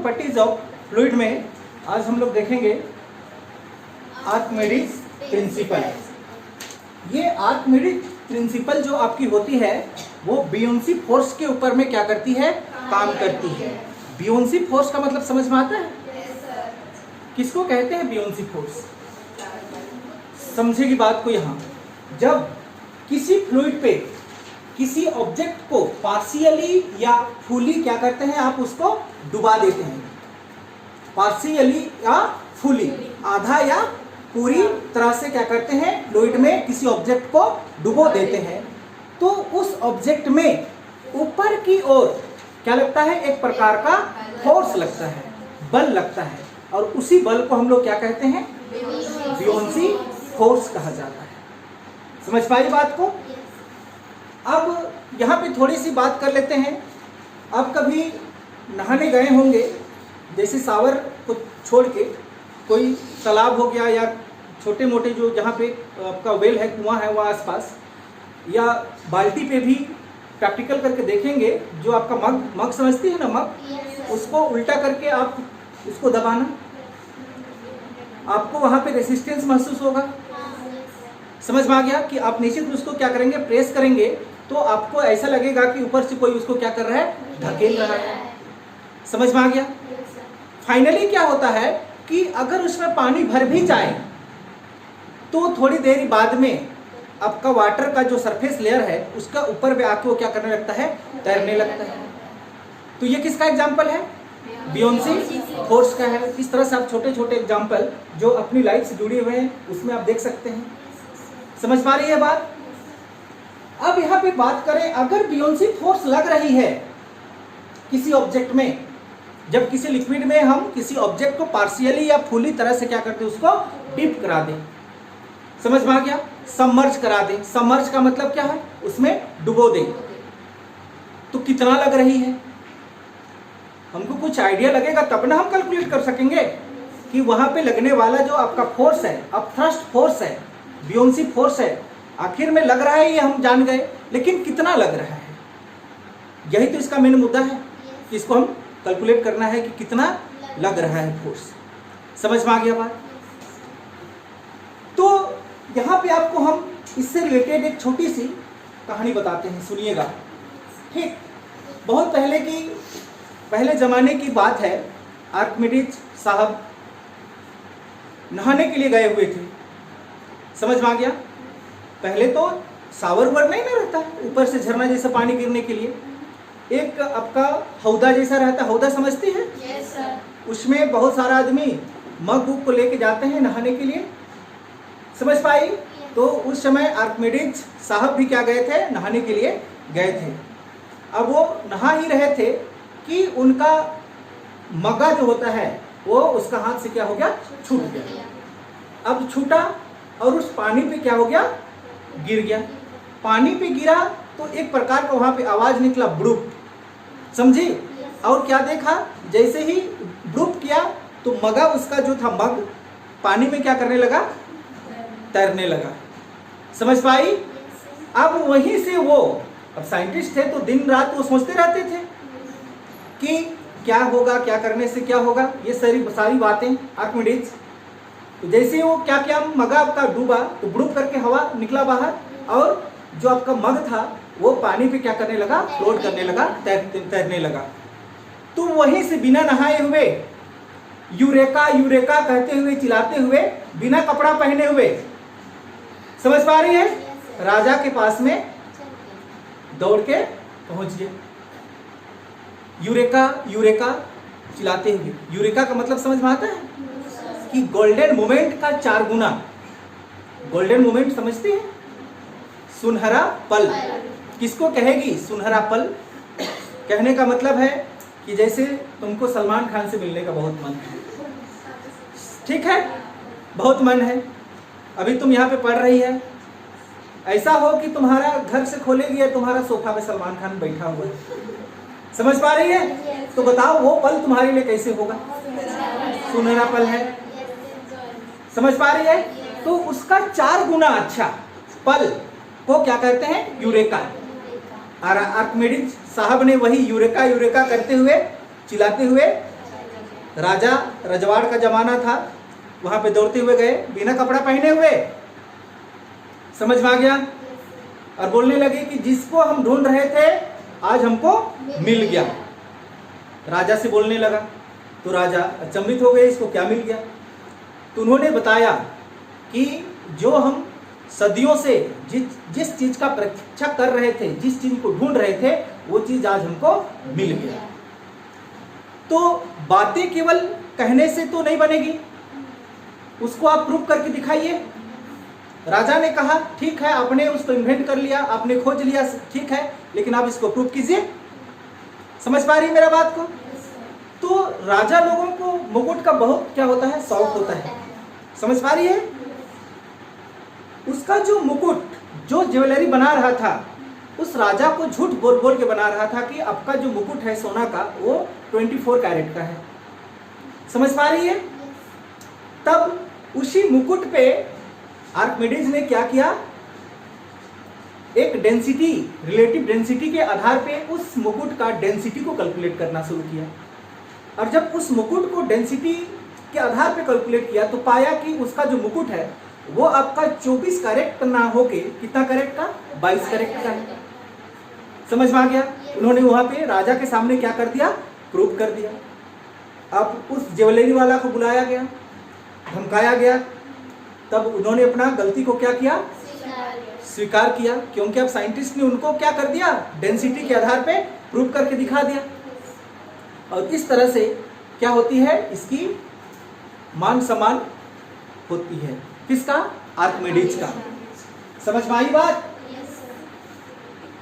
Properties of fluid में आज हम लोग देखेंगे आर्किमिडीज प्रिंसिपल। ये आर्किमिडीज प्रिंसिपल जो आपकी होती है वो बियोंसी फोर्स के ऊपर में क्या करती है, काम करती है। बियोंसी फोर्स का मतलब समझ में आता है? किसको कहते हैं बियोंसी फोर्स? समझेगी बात को यहाँ। जब किसी फ्लूइड पे किसी ऑब्जेक्ट को पार्शियली या फुली क्या करते हैं, आप उसको डुबा देते हैं। पार्शियली या फुली, आधा या पूरी तरह से क्या करते हैं, फ्लूइड में किसी ऑब्जेक्ट को डुबो देते हैं, तो उस ऑब्जेक्ट में ऊपर की ओर क्या लगता है, एक प्रकार का फोर्स लगता है, बल लगता है, और उसी बल को हम लोग क्या कहते हैं, बियोंसी फोर्स कहा जाता है। समझ पाई बात को? अब यहाँ पे थोड़ी सी बात कर लेते हैं। अब कभी नहाने गए होंगे, जैसे शावर को छोड़ के कोई तालाब हो गया या छोटे मोटे जो जहाँ पे आपका वेल है, कुआं है, वहाँ आसपास, या बाल्टी पे भी प्रैक्टिकल करके देखेंगे। जो आपका मग समझती है ना, मग, उसको उल्टा करके आप उसको दबाना, आपको वहाँ पे रेसिस्टेंस महसूस होगा। समझ में आ गया कि आप नीचे उसको क्या करेंगे, प्रेस करेंगे, तो आपको ऐसा लगेगा कि ऊपर से कोई उसको क्या कर रहा है, धकेल रहा है। समझ में आ गया? फाइनली क्या होता है कि अगर उसमें पानी भर भी जाए तो थोड़ी देर बाद में आपका वाटर का जो सरफेस लेयर है उसका ऊपर पे आके वो क्या करने लगता है, तैरने लगता है। तो ये किसका एग्जाम्पल है? बियोंसी फोर्स का है। इस तरह से आप छोटे छोटे एग्जाम्पल जो अपनी लाइफ से जुड़े हुए हैं उसमें आप देख सकते हैं। समझ पा रही है बात? अब यहाँ पे बात करें, अगर बियोंसी फोर्स लग रही है किसी ऑब्जेक्ट में, जब किसी लिक्विड में हम किसी ऑब्जेक्ट को पार्शियली या फुली तरह से क्या करते हैं, उसको डिप करा दें। समझ में आ गया? सबमर्ज करा दें। सबमर्ज का मतलब क्या है, उसमें डुबो दें। तो कितना लग रही है, हमको कुछ आइडिया लगेगा तब ना हम कैलकुलेट कर सकेंगे कि वहां पे लगने वाला जो आपका फोर्स है, अब थ्रस्ट फोर्स है, बियोंसी फोर्स है, आखिर में लग रहा है ये हम जान गए, लेकिन कितना लग रहा है, यही तो इसका मेन मुद्दा है कि इसको हम कैलकुलेट करना है कि कितना लग रहा है फोर्स। समझ में आ गया बात? तो यहाँ पे आपको हम इससे रिलेटेड एक छोटी सी कहानी बताते हैं, सुनिएगा। ठीक, बहुत पहले जमाने की बात है। आर्किमिडीज साहब नहाने के लिए गए हुए थे। समझ में आ गया? पहले तो शावर वर नहीं ना रहता, ऊपर से झरना जैसा पानी गिरने के लिए एक आपका हौदा जैसा रहता। हौदा समझती है? yes, sir। उसमें बहुत सारा आदमी मग को लेके जाते हैं नहाने के लिए। समझ पाई? तो उस समय आर्किमिडीज साहब भी क्या गए थे, नहाने के लिए गए थे। अब वो नहा ही रहे थे कि उनका मग्गा जो होता है वो उसका हाथ से क्या हो गया, छूट गया। अब छूटा और उस पानी पे क्या हो गया, गिर गया। पानी पे गिरा तो एक प्रकार का वहां पे आवाज निकला, ब्रुप। समझी? और क्या देखा, जैसे ही ब्रुप किया तो मगा उसका जो था मग पानी में क्या करने लगा, तैरने लगा। समझ पाई? अब वहीं से वो, अब साइंटिस्ट थे तो दिन रात वो सोचते रहते थे कि क्या होगा, क्या करने से क्या होगा, ये सारी बातें आर्किमिडीज। तो जैसे वो क्या मगा आपका डूबा तो ब्रुप करके हवा निकला बाहर, और जो आपका मग था वो पानी पे क्या करने लगा, फ्लोट करने लगा, तैरने लगा। तो वहीं से बिना नहाए हुए, यूरेका यूरेका कहते हुए, चिल्लाते हुए, बिना कपड़ा पहने हुए, समझ पा रही है, राजा के पास में दौड़ के पहुंच गए। यूरेका यूरेका चिल्लाते हुए। यूरेका का मतलब समझ में आता है कि गोल्डन मोमेंट का 4 गुना। गोल्डन मोमेंट समझते हैं? सुनहरा पल। किसको कहेगी सुनहरा पल? कहने का मतलब है कि जैसे तुमको सलमान खान से मिलने का बहुत मन है, ठीक है, बहुत मन है, अभी तुम यहाँ पे पढ़ रही है, ऐसा हो कि तुम्हारा घर से खोलेगी और तुम्हारा सोफा में सलमान खान बैठा हुआ है। समझ पा रही है? तो बताओ वो पल तुम्हारे लिए कैसे होगा? सुनहरा पल है। समझ पा रही है? तो उसका 4 गुना अच्छा पल को क्या कहते हैं, यूरेका। आर्किमिडीज साहब ने वही यूरेका यूरेका करते हुए, चिल्लाते हुए राजा रजवाड़ का जमाना था, वहां पे दौड़ते हुए गए बिना कपड़ा पहने हुए, समझ में आ गया, और बोलने लगे कि जिसको हम ढूंढ रहे थे आज हमको मिल गया। राजा से बोलने लगा तो राजा अचंभित हो गए, इसको क्या मिल गया। तो उन्होंने बताया कि जो हम सदियों से जिस चीज का प्रतीक्षा कर रहे थे, जिस चीज को ढूंढ रहे थे, वो चीज आज हमको मिल गया। तो बातें केवल कहने से तो नहीं बनेगी, उसको आप प्रूव करके दिखाइए। राजा ने कहा ठीक है, आपने उसको इन्वेंट कर लिया, आपने खोज लिया, ठीक है, लेकिन आप इसको प्रूव कीजिए। समझ पा रही है मेरा बात को? तो राजा लोगों को मुकुट का बहुत क्या होता है, शौक होता है। समझ पा रही है? उसका जो मुकुट, जो ज्वेलरी बना रहा था, उस राजा को झूठ बोल बोल के बना रहा था कि आपका जो मुकुट है सोना का वो 24 कैरेट का है। समझ पा रही है? तब उसी मुकुट पे आर्किमिडीज ने क्या किया, एक डेंसिटी, रिलेटिव डेंसिटी के आधार पे उस मुकुट का डेंसिटी को कैलकुलेट करना शुरू किया। और जब उस मुकुट को डेंसिटी के आधार पे कैलकुलेट किया तो पाया कि उसका जो मुकुट है वो आपका 24 कैरेट ना होके कितना कैरेट का, 22 कैरेट का है। समझ में आ गया? उन्होंने वहां पे राजा के सामने क्या कर दिया, प्रूव कर दिया। अब उस ज्वेलरी वाला को बुलाया गया, धमकाया गया, तब उन्होंने अपना गलती को क्या किया, स्वीकार किया, क्योंकि अब साइंटिस्ट ने उनको क्या कर दिया, डेंसिटी के आधार पे प्रूव करके दिखा दिया। और इस तरह से क्या होती है, इसकी मान सम्मान होती है। किसका? आर्किमिडीज का। समझ में आई बात?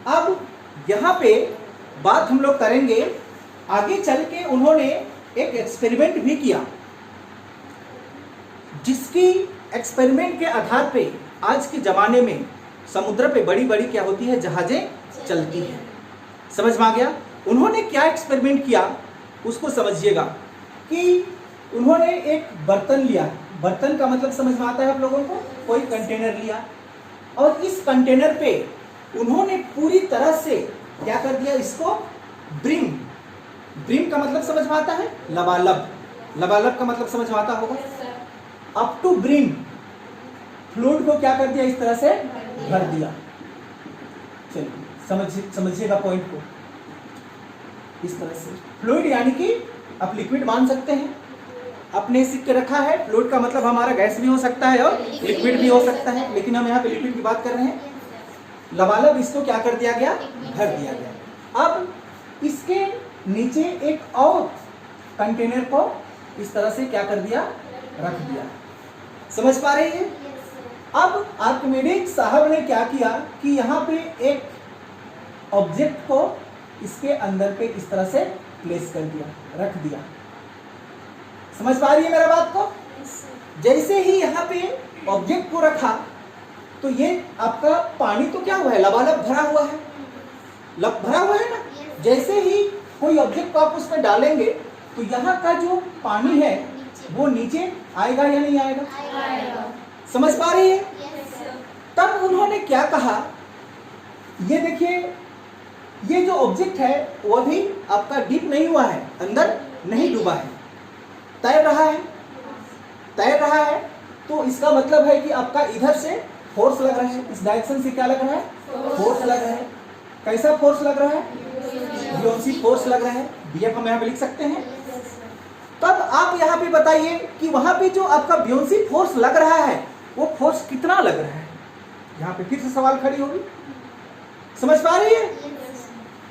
अब यहाँ पे बात हम लोग करेंगे, आगे चल के उन्होंने एक एक्सपेरिमेंट भी किया, जिसकी एक्सपेरिमेंट के आधार पे आज के जमाने में समुद्र पे बड़ी बड़ी क्या होती है, जहाजें चलती हैं। समझ में आ गया? उन्होंने क्या एक्सपेरिमेंट किया उसको समझिएगा। कि उन्होंने एक बर्तन लिया, बर्तन का मतलब समझ में आता है आप लोगों को, कोई कंटेनर लिया, और इस कंटेनर पे उन्होंने पूरी तरह से क्या कर दिया, इसको ब्रिम, ब्रिम का मतलब समझ में आता है, लबालब, लबालब का मतलब समझ में आता होगा, अप टू ब्रिम फ्लूइड को क्या कर दिया, इस तरह से भर दिया। चलिए समझिएगा पॉइंट को। इस तरह से फ्लूइड यानी कि आप लिक्विड मान सकते हैं, अपने सिक्के के रखा है। फ्लूइड का मतलब हमारा गैस भी हो सकता है और लिक्विड भी हो सकता है, लेकिन हम यहाँ पे लिक्विड की बात कर रहे हैं। लबालब इसको क्या कर दिया गया, भर दिया गया। अब इसके नीचे एक और कंटेनर को इस तरह से क्या कर दिया, रख दिया। समझ पा रही है? अब आर्किमिडीज साहब ने क्या किया कि यहाँ पे एक ऑब्जेक्ट को इसके अंदर पे इस तरह से प्लेस कर दिया, रख दिया। समझ पा रही है मेरा बात को? जैसे ही यहाँ पे ऑब्जेक्ट को रखा तो ये आपका पानी तो क्या हुआ है, लबालब भरा हुआ है, भरा हुआ है ना। जैसे ही कोई ऑब्जेक्ट को आप उसमें डालेंगे तो यहाँ का जो पानी है वो नीचे आएगा या नहीं आएगा? समझ पा रही है? तब उन्होंने क्या कहा, ये देखिए, ये जो ऑब्जेक्ट है वो भी आपका डीप नहीं हुआ है, अंदर नहीं डूबा है, तैर रहा है, तैर रहा है। तो इसका मतलब है कि आपका इधर से फोर्स लग रहा है, इस डायरेक्शन से क्या लग रहा है, फोर्स लग रहा है। कैसा फोर्स लग रहा है? बियोंसी फोर्स लग रहा है। बीएफ हम यहाँ पे लिख सकते हैं। तब आप यहाँ पे बताइए कि वहां पे जो आपका बियोंसी फोर्स लग रहा है वो फोर्स कितना लग रहा है? यहाँ पे फिर से सवाल खड़ी होगी। समझ पा रही है?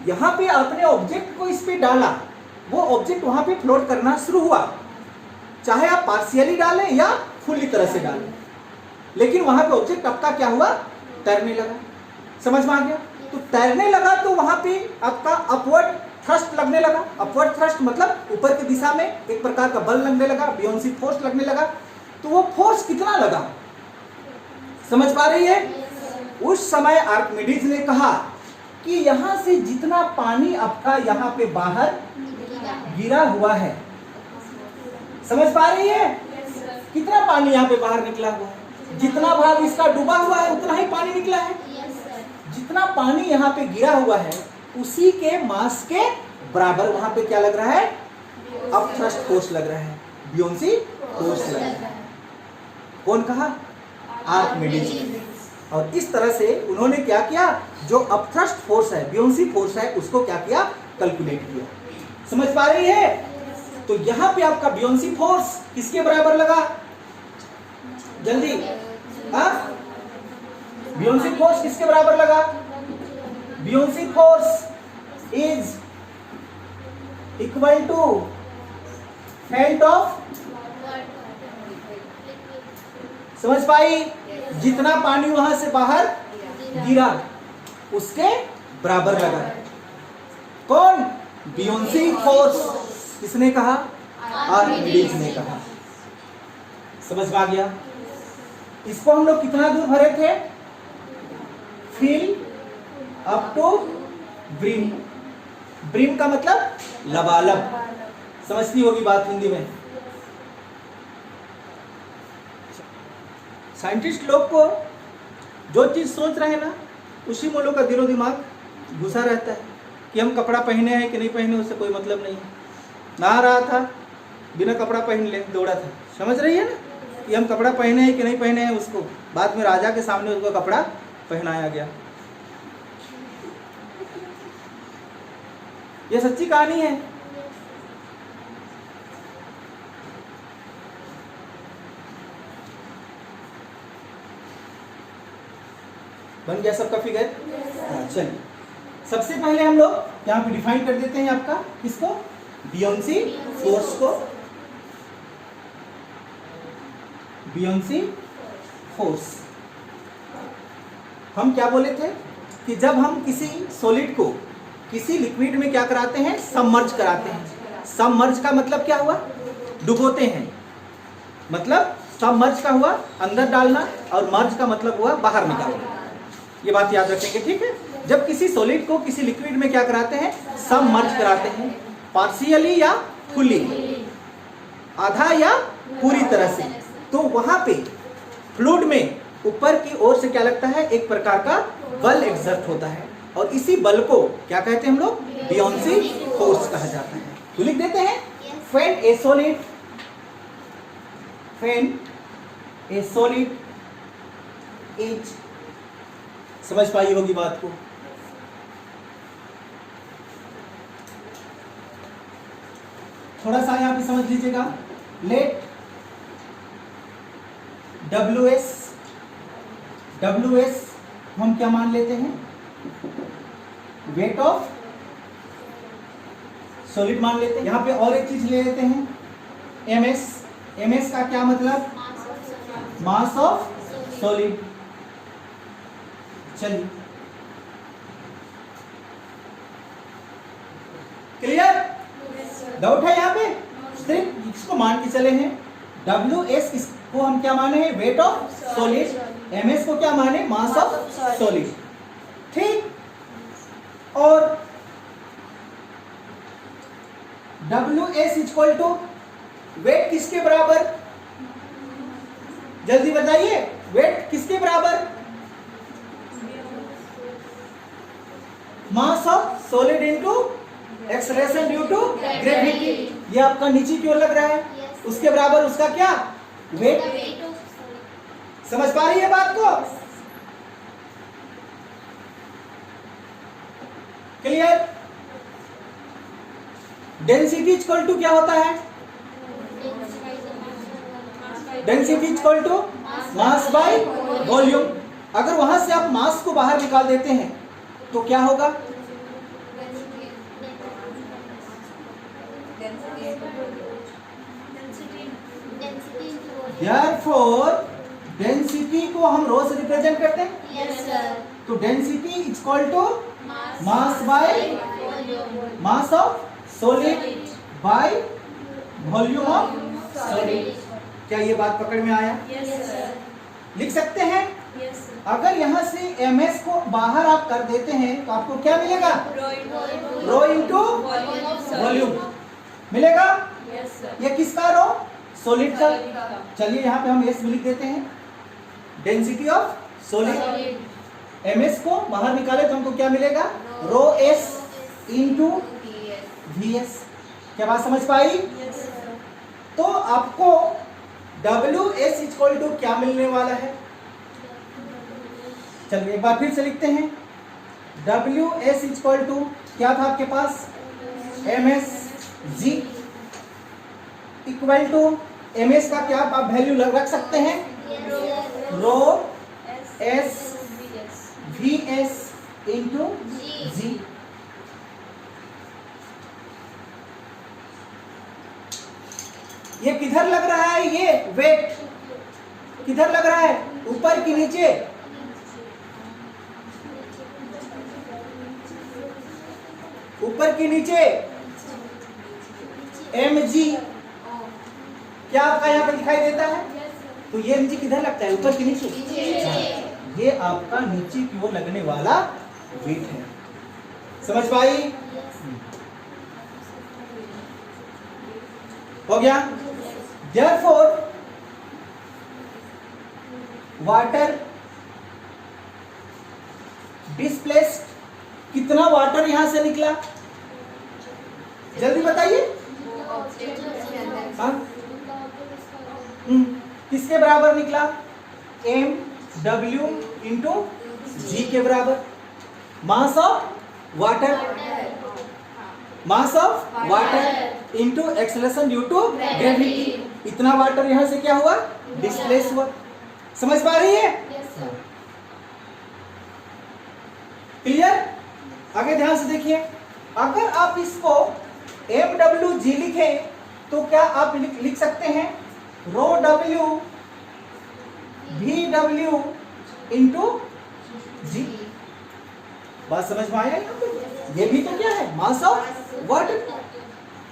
यहाँ पे आपने ऑब्जेक्ट को इस पे डाला, वो ऑब्जेक्ट वहां पे फ्लोट करना शुरू हुआ, चाहे आप पार्शियली डालें या फुल्ली तरह से डालें, लेकिन वहां पे ऑब्जेक्ट आपका क्या हुआ, तैरने लगा। समझ में आ गया? तो तैरने लगा तो वहां पे आपका अपवर्ड थ्रस्ट लगने लगा। अपवर्ड थ्रस्ट मतलब ऊपर की दिशा में एक प्रकार का बल लगने लगा, बियोंसी फोर्स लगने लगा। तो वो फोर्स कितना लगा? समझ पा रही है? उस समय आर्किमिडीज ने कहा कि यहाँ से जितना पानी आपका यहाँ पे बाहर गिरा हुआ है, समझ पा रही है? कितना पानी यहाँ पे बाहर निकला हुआ है, जितना भाग इसका डूबा हुआ है उतना ही पानी निकला है। जितना पानी यहाँ पे गिरा हुआ है उसी के मास के बराबर वहां पे क्या लग रहा है, अपथ्रस्ट फोर्स लग रहा है, बियोंसी फोर्स लग रहा है। कौन कहा? आर्किमिडीज। और इस तरह से उन्होंने क्या किया, जो अपथ्रस्ट फोर्स है, बियोंसी फोर्स है, उसको क्या किया, कैलकुलेट किया। समझ पा रही है? तो यहां पे आपका बियोंसी फोर्स किसके बराबर लगा? जल्दी, बियोंसी फोर्स किसके बराबर लगा? Buoyancy force is equal to felt of, समझ पाई? जितना पानी वहां से बाहर गिरा उसके बराबर लगा। कौन? बियोंसी फोर्स। किसने कहा? आर्किमिडीज ने कहा। समझ में आ गया? इसको हम लोग कितना दूर भरे थे? Fill up to brim. Brim का मतलब लबालब। समझती होगी बात हिंदी में। साइंटिस्ट लोग को जो चीज सोच रहे हैं ना, उसी में लोग का दिलो दिमाग घुसा रहता है कि हम कपड़ा पहने हैं कि नहीं पहने, उससे कोई मतलब नहीं है। नहा रहा था, बिना कपड़ा पहन ले दौड़ा था। समझ रही है ना कि हम कपड़ा पहने हैं कि नहीं पहने हैं, उसको बाद में राजा के सामने उसको कपड़ा पहनाया गया। ये सच्ची कहानी है। बन गया सबका फिगर? हाँ, चलिए सबसे पहले हम लोग यहाँ पे डिफाइन कर देते हैं आपका किसको, बियोंसी फोर्स को। बियोंसी फोर्स हम क्या बोले थे कि जब हम किसी सॉलिड को किसी लिक्विड में क्या कराते हैं, सबमर्ज कराते हैं। सबमर्ज का मतलब क्या हुआ? डुबोते हैं। मतलब सबमर्ज का हुआ अंदर डालना और मर्ज का मतलब हुआ बाहर निकालना। ये बात याद रखेंगे, ठीक है? जब किसी सॉलिड को किसी लिक्विड में क्या कराते हैं, सबमर्ज कराते हैं, पार्शियली या फुली, आधा या पूरी तरह से, तो वहां पे फ्लूइड में ऊपर की ओर से क्या लगता है, एक प्रकार का बल एक्सर्ट होता है और इसी बल को क्या कहते हैं हम लोग, बियोंसी फोर्स कहा जाता है। तो लिख देते हैं व्हेन ए सॉलिड इज, समझ पाई होगी बात को? थोड़ा सा यहां पे समझ लीजिएगा। लेट WS हम क्या मान लेते हैं, वेट ऑफ सॉलिड मान लेते हैं। यहां पे और एक चीज ले लेते हैं, MS का क्या मतलब, मास ऑफ सॉलिड। चलिए क्लियर? डाउट है यहाँ पे? सिर्फ इसको मान के चले हैं। WS इसको हम क्या माने हैं, वेट ऑफ सॉलिड। MS को क्या माने, मास ऑफ सॉलिड। ठीक? और WS इक्वल टू वेट किसके बराबर, जल्दी बताइए, वेट किसके बराबर, mass of solid into acceleration due to gravity. ये आपका नीचे की ओर लग रहा है, उसके बराबर उसका क्या, वेट। समझ पा रही है बात को? क्लियर? डेंसिटी इक्वल टू क्या होता है, density equal to mass by volume. अगर वहां से आप मास को बाहर निकाल देते हैं तो क्या होगा, Therefore, डेंसिटी को हम रो से रिप्रेजेंट करते हैं। Yes, sir. तो density equal to mass by mass of solid by volume of solid. क्या ये बात पकड़ में आया? Yes, sir. लिख सकते हैं। Yes, sir. अगर यहाँ से MS को बाहर आप कर देते हैं तो आपको क्या मिलेगा, रो इंटू वॉल्यूम मिलेगा। Yes, sir. ये किसका रो, सॉलिड का। Solid का। चलिए यहाँ पे हम S लिख देते हैं, डेंसिटी ऑफ सॉलिड। MS को बाहर निकाले तो हमको क्या मिलेगा, रो S इंटू VS। क्या बात समझ पाई? तो आपको WS इक्वल टू क्या मिलने वाला है? चलिए एक बार फिर से लिखते हैं। WS इक्वल टू क्या था आपके पास? MSG इक्वल टू MS का क्या आप वैल्यू रख सकते हैं? रो S VS इंटू G। ये किधर लग रहा है? ये वेट किधर लग रहा है? ऊपर की नीचे? ऊपर की नीचे? mg क्या आपका यहाँ पे दिखाई देता है? तो ये mg किधर लगता है? ऊपर की नीचे? ये आपका नीचे की ओर लगने वाला वेट है। समझ पाई? हो गया? Therefore, वाटर डिस्प्लेस्ड, कितना वाटर यहां से निकला? जल्दी बताइए। हाँ? किसके बराबर निकला? mw इंटू जी के बराबर। Mass of water, mass of water into acceleration due to gravity. इतना वाटर यहां से क्या हुआ? डिस्प्लेस हुआ। समझ पा रही है? क्लियर? आगे ध्यान से देखिए। अगर आप इसको mwg लिखें तो क्या आप लिख सकते हैं रो w vw इंटू जी। बात समझ में आया? ये भी तो क्या है? मास ऑफ वाटर।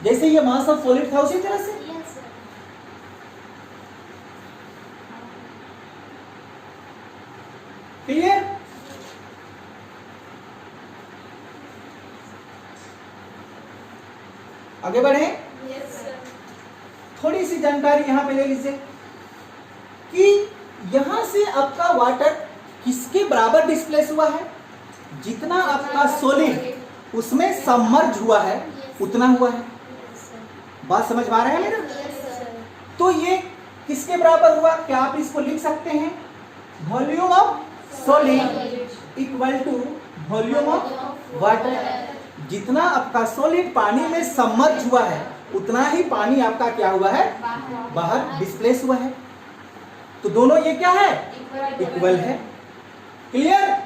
जैसे ये मास ऑफ सॉलिड था उसी तरह से। क्लियर? आगे बढ़े? थोड़ी सी जानकारी यहां पे ले लीजिए कि यहां से आपका वाटर किसके बराबर डिस्प्लेस हुआ है? जितना आपका सॉलिड उसमें सबमर्ज हुआ है उतना हुआ है। बात समझ में आ रहा है मेरा? तो ये किसके बराबर हुआ? क्या आप इसको लिख सकते हैं? Volume of solid equal to volume of water. जितना आपका सॉलिड पानी में सबमर्ज हुआ है उतना ही पानी आपका क्या हुआ है? बाहर डिस्प्लेस हुआ है। तो दोनों ये क्या है? इक्वल है। क्लियर?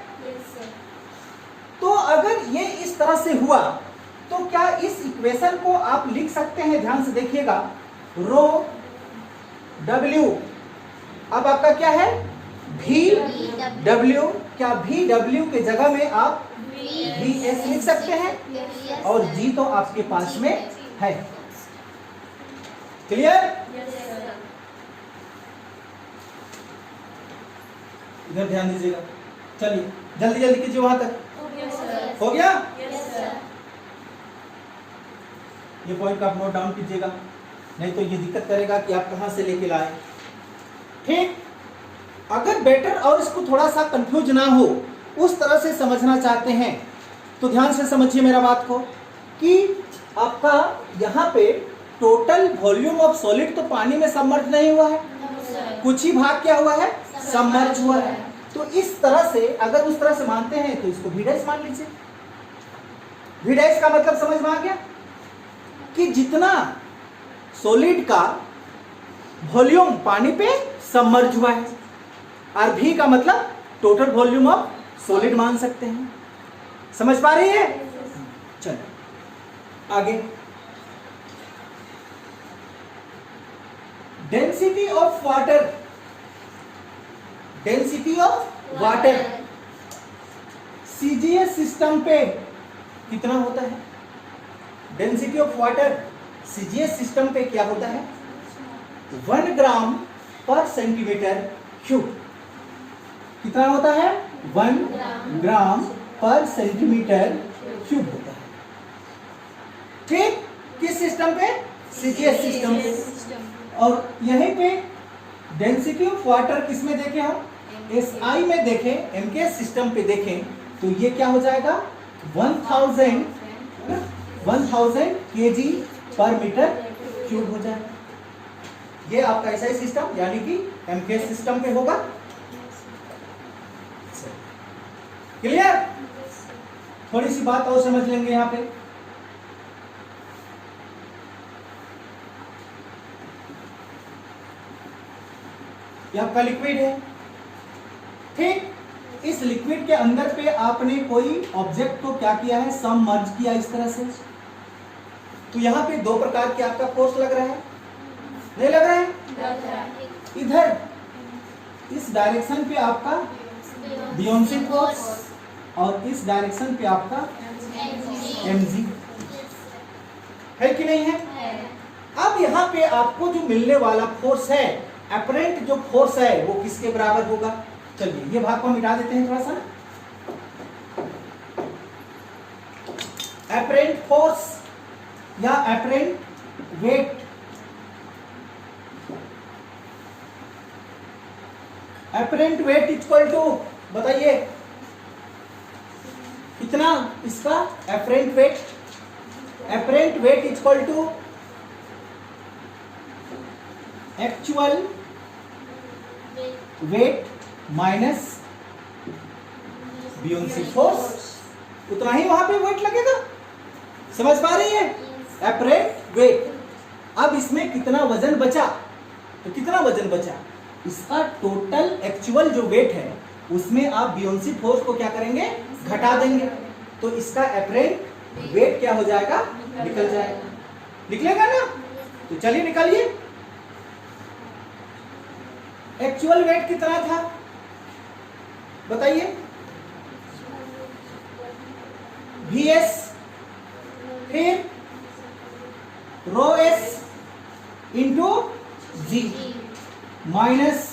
तो अगर ये इस तरह से हुआ तो क्या इस इक्वेशन को आप लिख सकते हैं? ध्यान से देखिएगा। रो W अब आपका क्या है? VW। क्या VW के जगह में आप VS लिख सकते हैं? और G तो आपके पास में है। क्लियर? इधर ध्यान दीजिएगा। चलिए जल्दी जल्दी कीजिए। वहां तक हो गया? ये पॉइंट आप नोट डाउन कीजिएगा, नहीं तो ये दिक्कत करेगा कि आप कहां से लेके लाए। ठीक? अगर बेटर और इसको थोड़ा सा कंफ्यूज ना हो उस तरह से समझना चाहते हैं तो ध्यान से समझिए मेरा बात को कि आपका यहाँ पे टोटल वॉल्यूम ऑफ सॉलिड तो पानी में सबमर्ज नहीं हुआ है, कुछ ही भाग क्या हुआ है? सबमर्ज हुआ है। तो इस तरह से अगर उस तरह से मानते हैं तो इसको V डैश मान लीजिए। V डैश का मतलब समझ में आ गया कि जितना सॉलिड का वॉल्यूम पानी पे सबमर्ज हुआ है, और V का मतलब टोटल वॉल्यूम ऑफ सॉलिड मान सकते हैं। समझ पा रही है? चलो आगे। Density of water, density of water CGS system पे कितना होता है? Density of water CGS system पे क्या होता है? 1 ग्राम पर सेंटीमीटर क्यूब। कितना होता है? 1 ग्राम पर सेंटीमीटर क्यूब होता है। ठीक? किस सिस्टम पे? CGS सिस्टम पे। और यहीं पे डेंसिटी ऑफ वाटर किस में देखें हम? SI में देखें, MKS सिस्टम पे देखें तो ये क्या हो जाएगा? 1000 kg पर मीटर क्यूब हो जाएगा। ये आपका एसआई सिस्टम यानी कि एमकेएस सिस्टम पे होगा। क्लियर? थोड़ी सी बात और समझ लेंगे यहां पे। ये आपका लिक्विड है, ठीक। इस लिक्विड के अंदर पे आपने कोई ऑब्जेक्ट को क्या किया है, सबमर्ज किया इस तरह से। तो यहां पे दो प्रकार के आपका फोर्स लग रहा है, नहीं लग रहा है? इधर इस डायरेक्शन पे आपका बियोंसी फोर्स और इस डायरेक्शन पे आपका mg है कि नहीं है? अब यहाँ पे आपको जो मिलने वाला फोर्स है, अपरेंट जो फोर्स है, वो किसके बराबर होगा? चलिए ये भाग को मिटा देते हैं थोड़ा सा। अपरेंट फोर्स या apparent weight, apparent weight equal to, बताइए कितना इसका apparent weight? Apparent weight equal to actual weight minus buoyancy force. उतना ही वहां पे वेट लगेगा। समझ पा रही है? Apparent wait. अब इसमें कितना वजन बचा? तो कितना वजन बचा? इसका टोटल एक्चुअल जो वेट है उसमें आप बियोंसी फोर्स को क्या करेंगे, घटा देंगे, तो इसका अपरेंट वेट क्या हो जाएगा, निकल जाएगा। निकलेगा ना? तो चलिए निकालिए। एक्चुअल वेट कितना था बताइए? Vs फिर रो एस इंटू जी माइनस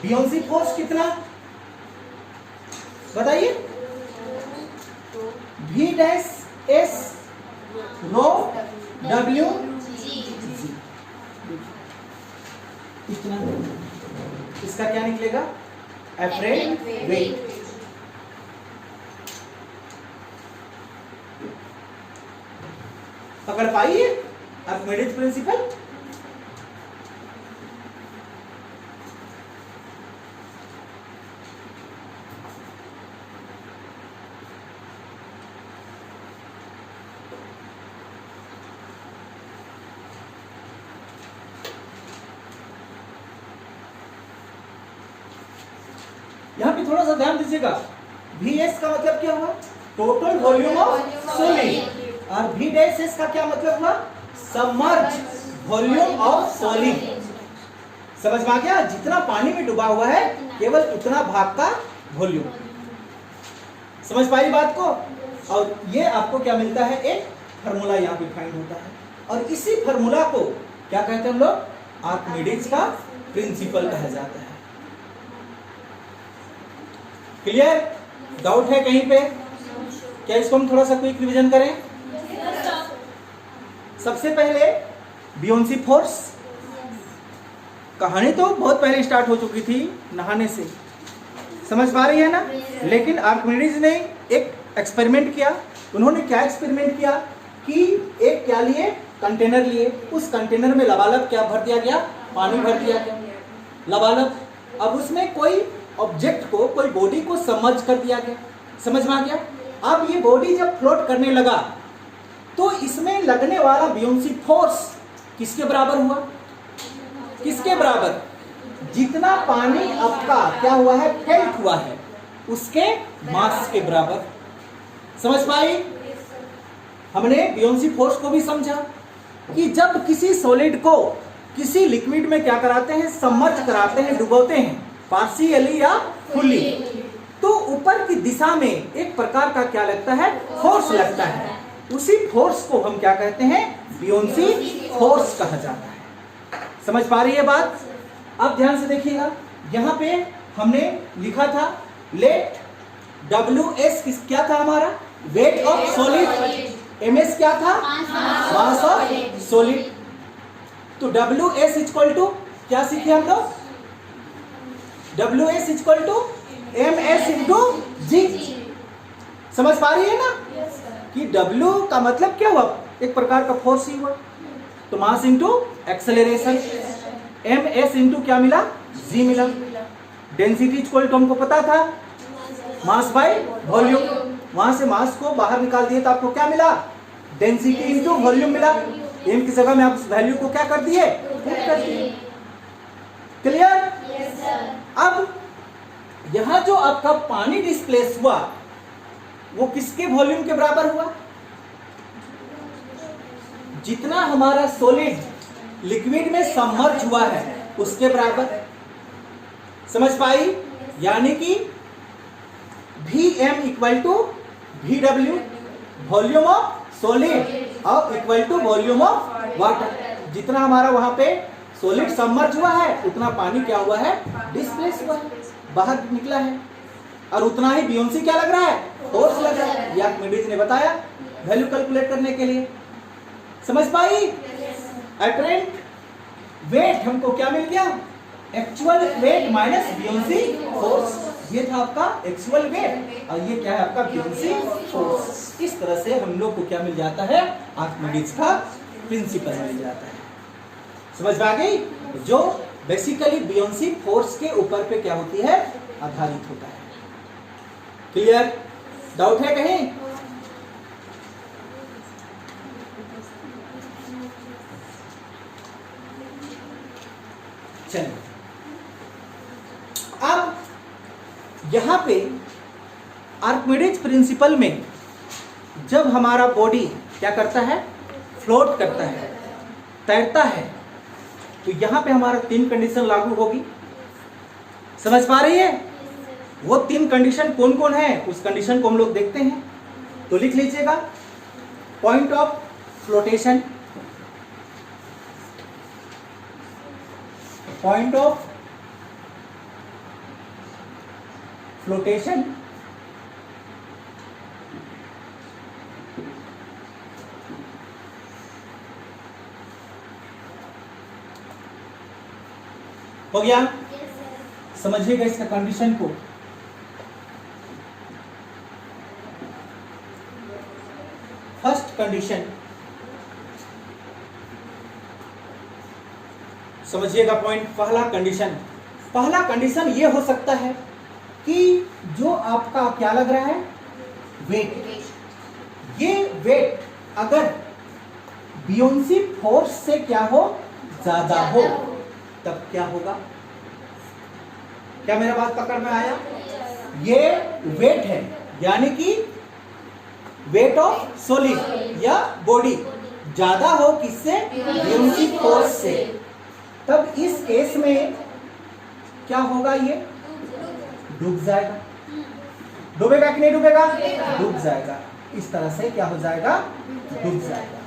बियोंसी फोर्स कितना बताइए? V डैश एस रो डब्ल्यू जी। इतना इसका क्या निकलेगा? Apparent wait. पकड़ पाई है आर्किमिडीज प्रिंसिपल? यहां पे थोड़ा सा ध्यान दीजिएगा। Vs का मतलब क्या हुआ? Total volume of solid. और V डैश एस का क्या मतलब हुआ? Submerge volume of solid. समझ में आ गया? जितना पानी में डूबा हुआ है केवल उतना भाग का वॉल्यूम। समझ पाई बात को? और ये आपको क्या मिलता है? एक फार्मूला यहाँ पे फाइंड होता है, और इसी फार्मूला को क्या कहते हैं हम लोग? आर्किमिडीज का प्रिंसिपल कहा जाता है। क्लियर? डाउट है कहीं पे? क्या इसको हम थोड़ा सा क्विक रिवीजन करें? सबसे पहले बियोंसी फोर्स। कहानी तो बहुत पहले स्टार्ट हो चुकी थी नहाने से, समझ पा रही है ना? लेकिन आर्किमिडीज ने एक एक्सपेरिमेंट किया। उन्होंने क्या एक्सपेरिमेंट किया कि एक क्या लिए, कंटेनर लिए। उस कंटेनर में लबालब क्या भर दिया गया? पानी भर दिया गया, लबालब। अब उसमें कोई ऑब्जेक्ट को, कोई बॉडी को सबमर्ज कर दिया गया। समझ में आ गया? अब ये बॉडी जब फ्लोट करने लगा तो इसमें लगने वाला बियोंसी फोर्स किसके बराबर हुआ? किसके बराबर? जितना पानी आपका क्या हुआ है, फेल्ट हुआ है, उसके मास के बराबर। समझ पाई? हमने बियोंसी फोर्स को भी समझा कि जब किसी सॉलिड को किसी लिक्विड में क्या कराते हैं, सबमर्ज कराते हैं, डुबोते हैं, पार्शियली या फुल्ली, तो ऊपर की दिशा में एक प्रकार का क्या लगता है? फोर्स लगता है। उसी फोर्स को हम क्या कहते हैं? बियोंसी फोर्स कहा जाता है। समझ पा रही है बात? अब ध्यान से देखिएगा, यहां पे हमने लिखा था लेट WS क्या था हमारा? Weight of solid. MS क्या था? Mass of solid. तो WS इक्वल टू क्या सीखे हम लोग? WS equal to MS into g. समझ पा रही है ना? कि W का मतलब क्या हुआ? एक प्रकार का फोर्स ही हुआ। तो mass into acceleration, M S into क्या मिला, जी मिला। डेंसिटी इक्वल टू हमको पता था मास बाय वॉल्यूम, वहां से मास को बाहर निकाल दिए तो आपको क्या मिला, डेंसिटी इंटू वॉल्यूम मिला। एम की जगह में आप उस वैल्यू को क्या कर दिए, पुट कर दिए। क्लियर? अब यहां जो आपका पानी डिस्प्लेस हुआ वो किसके वॉल्यूम के बराबर हुआ, जितना हमारा सॉलिड लिक्विड में सबमर्ज हुआ है उसके बराबर। समझ पाई? यानी कि Vm equal to VW, volume of solid, और equal to volume of water. जितना हमारा वहां पे सॉलिड सबमर्ज हुआ है उतना पानी क्या हुआ है, डिस्प्लेस हुआ है, बाहर निकला है, और उतना ही बियोंसी क्या लग रहा है, फोर्स लग रहा है। ये आर्किमिडीज ने बताया वैल्यू कैलकुलेट करने के लिए। समझ पाई? एपरेंट वेट हमको क्या मिल गया, actual weight minus buoyancy force. ये था आपका एक्चुअल वेट और ये क्या है आपका बियोंसी फोर्स। इस तरह से हम लोग को क्या मिल जाता है, आर्किमिडीज का प्रिंसिपल मिल जाता है। समझ में आ गई? जो बेसिकली बियोंसी फोर्स के ऊपर पे क्या होती है, आधारित होता है। क्लियर? डाउट है कहीं? चलिए अब यहां पे आर्किमिडीज प्रिंसिपल में जब हमारा बॉडी क्या करता है, फ्लोट करता है, तैरता है, तो यहां पे हमारा 3 कंडीशन लागू होगी। समझ पा रही है? वो 3 कंडीशन कौन कौन है उस कंडीशन को हम लोग देखते हैं। तो लिख लीजिएगा, point of flotation, point of flotation, हो गया? समझिएगा इसका कंडीशन को। फर्स्ट कंडीशन समझिएगा, पॉइंट पहला कंडीशन ये हो सकता है कि जो आपका क्या लग रहा है, वेट, ये वेट अगर बियोंसी फोर्स से क्या हो, ज्यादा हो, तब क्या होगा। क्या मेरा बात पकड़ में आया? ये वेट है, यानी कि वेट ऑफ सॉलिड या बॉडी ज्यादा हो किससे, बियोंसी फोर्स से, तब इस केस में क्या होगा, ये डूब जाएगा। डूबेगा कि नहीं डूबेगा? डूब जाएगा। इस तरह से क्या हो जाएगा, डूब जाएगा।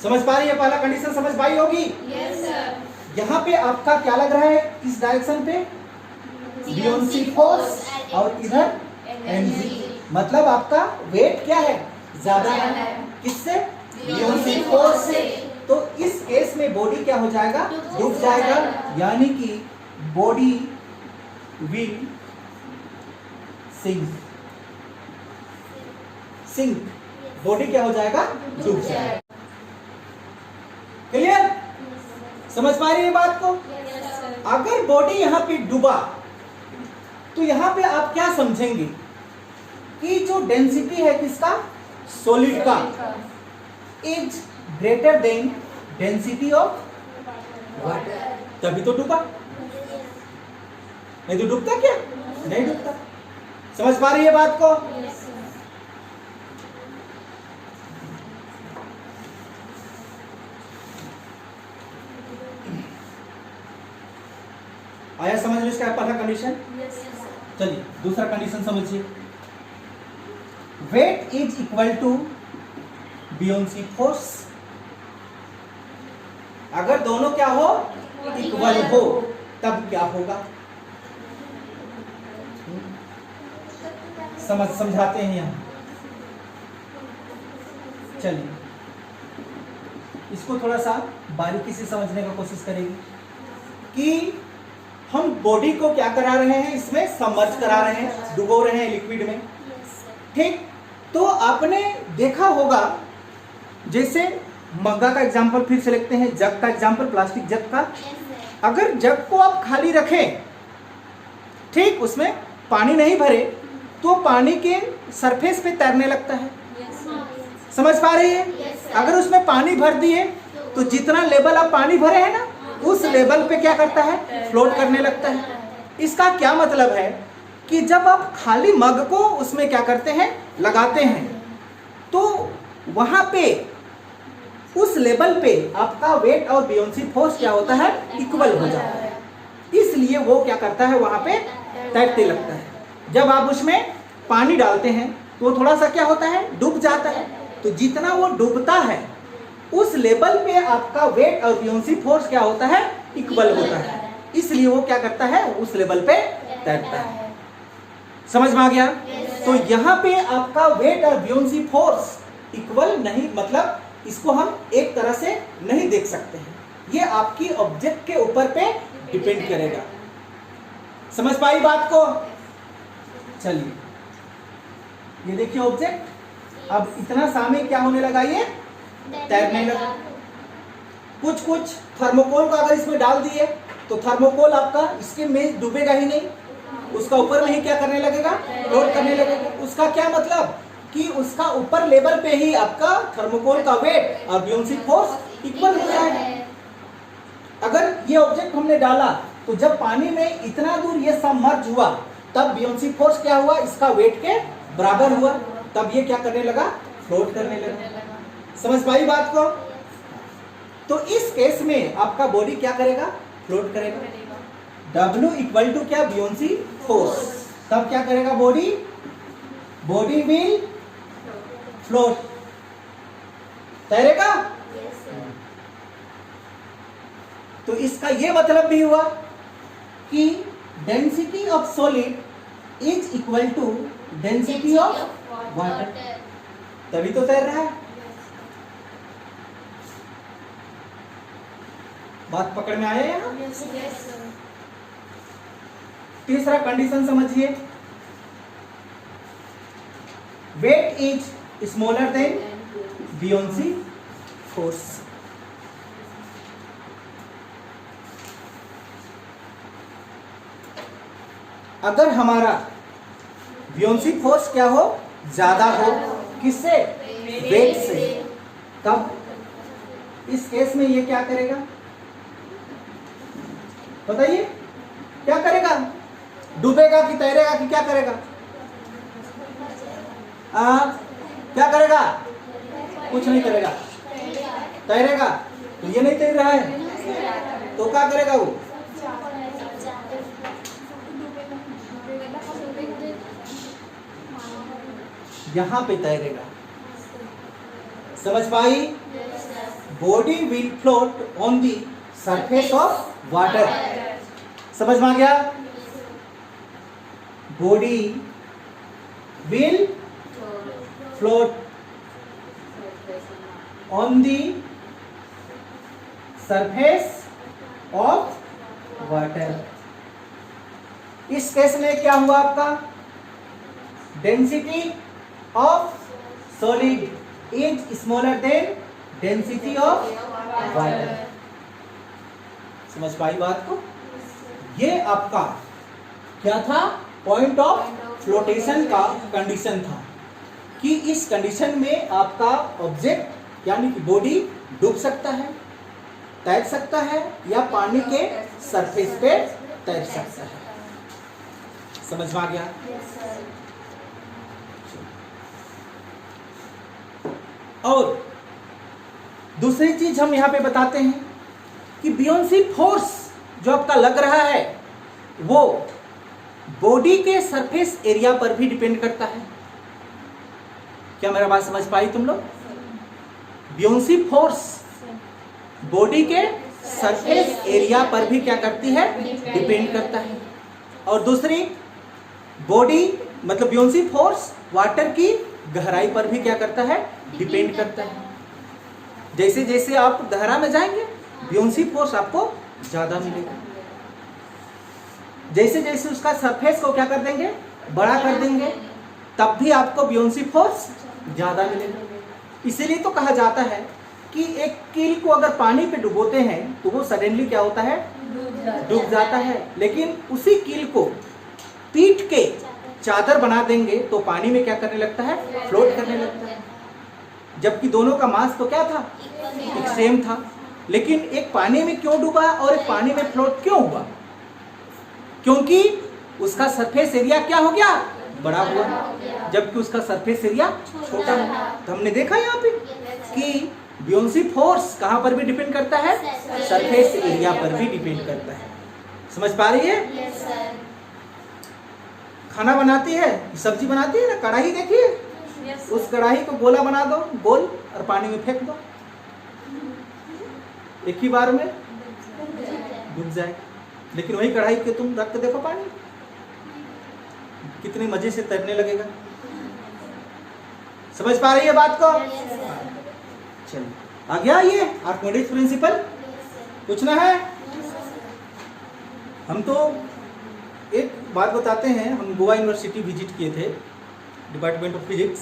समझ पा रही है? पहला कंडीशन समझ पाई होगी। Yes sir. यहाँ पे आपका क्या लग रहा है, इस डायरेक्शन पे बियोंसी फोर्स और इधर mg, मतलब आपका वेट क्या है, ज्यादा है, किससे, बियोंसी फोर्स से। तो इस केस में बॉडी क्या हो जाएगा, डूब जाएगा, यानी कि बॉडी विल सिंक, बॉडी क्या हो जाएगा, डूब जाएगा। क्लियर? समझ पा रही है बात को? अगर बॉडी यहां पे डूबा तो यहां पे आप क्या समझेंगे कि जो डेंसिटी है किसका, सॉलिड का, is greater than density of water, तभी तो डूबा, नहीं तो डूबता क्या, नहीं डूबता। समझ पा रही है बात को? आया समझ में इसका पहला कंडीशन? चलिए दूसरा कंडीशन समझिए, weight is equal to buoyancy force. अगर दोनों क्या हो, इक्वल हो, तब क्या होगा, समझाते हैं यहां। चलिए इसको थोड़ा सा बारीकी से समझने का कोशिश करेंगे कि हम बॉडी को क्या करा रहे हैं, इसमें सबमर्ज करा रहे हैं, डुबो रहे हैं लिक्विड में, ठीक। तो आपने देखा होगा जैसे मग्गा का एग्जाम्पल फिर से लेते हैं, जग का एग्जाम्पल, प्लास्टिक जग का। अगर जग को आप खाली रखें, ठीक, उसमें पानी नहीं भरे, तो पानी के सरफेस पे तैरने लगता है। समझ पा रही है? अगर उसमें पानी भर दिए तो जितना लेवल आप पानी भरे हैं ना, उस लेवल पे क्या करता है, फ्लोट करने लगता है। इसका क्या मतलब है कि जब आप खाली मग को उसमें क्या करते हैं, लगाते हैं, तो वहां पे उस लेवल पे आपका वेट और बियोंसी फोर्स क्या होता है, इक्वल हो जाता है। इसलिए वो क्या करता है, वहां पे तैरने लगता है। जब आप उसमें पानी डालते हैं तो वो थोड़ा सा क्या होता है, डूब जाता है। तो जितना वो डूबता है उस लेवल पे आपका वेट और बियोंसी फोर्स क्या होता है, इक्वल होता है। इसलिए वो क्या करता है, उस लेवल पे तैरता है। समझ में आ गया? तो यहाँ पे आपका वेट और बियोंसी फोर्स इक्वल नहीं, मतलब इसको हम एक तरह से नहीं देख सकते हैं। ये आपकी ऑब्जेक्ट के ऊपर पे डिपेंड करेगा। समझ पाई बात को? चलिए, ये देखिए ऑब्जेक्ट, अब इतना सामने क्या होने लगा, ये तैरने लगा। कुछ कुछ थर्मोकोल का अगर इसमें डाल दिए तो थर्मोकोल आपका इसके में डूबेगा ही नहीं, उसका ऊपर में ही क्या करने लगेगा, फ्लोट करने लगेगा। उसका क्या मतलब कि उसका ऊपर लेवल पे ही आपका थर्मोकोल का वेट और बियोंसी फोर्स इक्वल हो जाएगा। अगर ये ऑब्जेक्ट हमने डाला तो जब पानी में इतना दूर ये सबमर्ज हुआ, तब बियोंसी फोर्स क्या हुआ, इसका वेट के बराबर हुआ, तब ये क्या करने लगा, फ्लोट करने लगा। समझ पाई बात को? तो इस केस में आपका बॉडी क्या करेगा, फ्लोट करेगा। W इक्वल टू क्या, बियोंसी फोर्स, तब क्या करेगा बॉडी, बॉडी विल फ्लोट, तैरेगा। तो इसका ये मतलब भी हुआ कि density of solid is equal to density of water, तभी तो तैर रहा है। बात पकड़ में आया यहाँ? तीसरा कंडीशन समझिए, weight is smaller than buoyancy force. अगर हमारा बियोंसी फोर्स क्या हो, ज्यादा हो, किससे, वेट से, तब इस केस में ये क्या करेगा, बताइए क्या करेगा, डूबेगा कि तैरेगा कि क्या करेगा, क्या करेगा, कुछ नहीं करेगा, तैरेगा। तो ये नहीं तैर रहा है तो क्या करेगा वो, यहां पे तैरेगा। समझ पाई? Body will float on the surface of water. समझ में आ गया? Body will float on the surface of water. इस केस में क्या हुआ आपका, density of solid is smaller than density of water. समझ पाई बात को? ये आपका क्या था, पॉइंट ऑफ फ्लोटेशन का कंडीशन था कि इस कंडीशन में आपका ऑब्जेक्ट यानी कि बॉडी डूब सकता है, तैर सकता है, या पानी के सरफेस पे तैर सकता है। समझ में आ गया? और दूसरी चीज हम यहां पे बताते हैं कि बियोंसी फोर्स जो आपका लग रहा है वो बॉडी के सरफेस एरिया पर भी डिपेंड करता है। क्या मेरा बात समझ पाई तुम लोग? बियोंसी फोर्स बॉडी के सरफेस एरिया पर भी क्या करती है, डिपेंड करता है। और दूसरी, बॉडी मतलब बियोंसी फोर्स वाटर की गहराई पर भी क्या करता है, डिपेंड करता है। जैसे जैसे आप गहरा में जाएंगे बियोंसी फोर्स आपको ज्यादा मिलेगा, जैसे जैसे उसका सरफेस को क्या कर देंगे, बड़ा कर देंगे, तब भी आपको बियोंसी फोर्स ज्यादा मिलेगा। इसीलिए तो कहा जाता है कि एक कील को अगर पानी पे डुबोते हैं तो वो सडनली क्या होता है, डूब जाता है। लेकिन उसी कील को पीट के चादर बना देंगे तो पानी में क्या करने लगता है, फ्लोट करने लगता है। जबकि दोनों का मास तो क्या था, एक सेम था। लेकिन एक पानी में क्यों डूबा और एक पानी में फ्लोट क्यों हुआ? क्योंकि उसका सरफेस एरिया क्या हो गया, बड़ा हुआ, जबकि उसका सरफेस एरिया छोटा हुआ। तो हमने देखा यहाँ पे कि ब्योंसी फोर्स कहाँ पर भी डिपेंड करता है, सरफेस एरिया पर भी डिपेंड करता है। समझ पा रही है? खाना बनाती है, सब्जी बनाती है ना, कढ़ाई देखिए, उस कढ़ाई को गोला बना दो, गोल, और पानी में फेंक दो, एक ही बार में डूब जाए। लेकिन वही कढ़ाई के तुम रख के देखो पानी, कितने मजे से तैरने लगेगा। समझ पा रही है बात को? चलिए आ गया ये आर्किमिडीज प्रिंसिपल। पूछना है? हम तो एक बात बताते हैं, हम गोवा यूनिवर्सिटी विजिट किए थे, डिपार्टमेंट ऑफ फिजिक्स।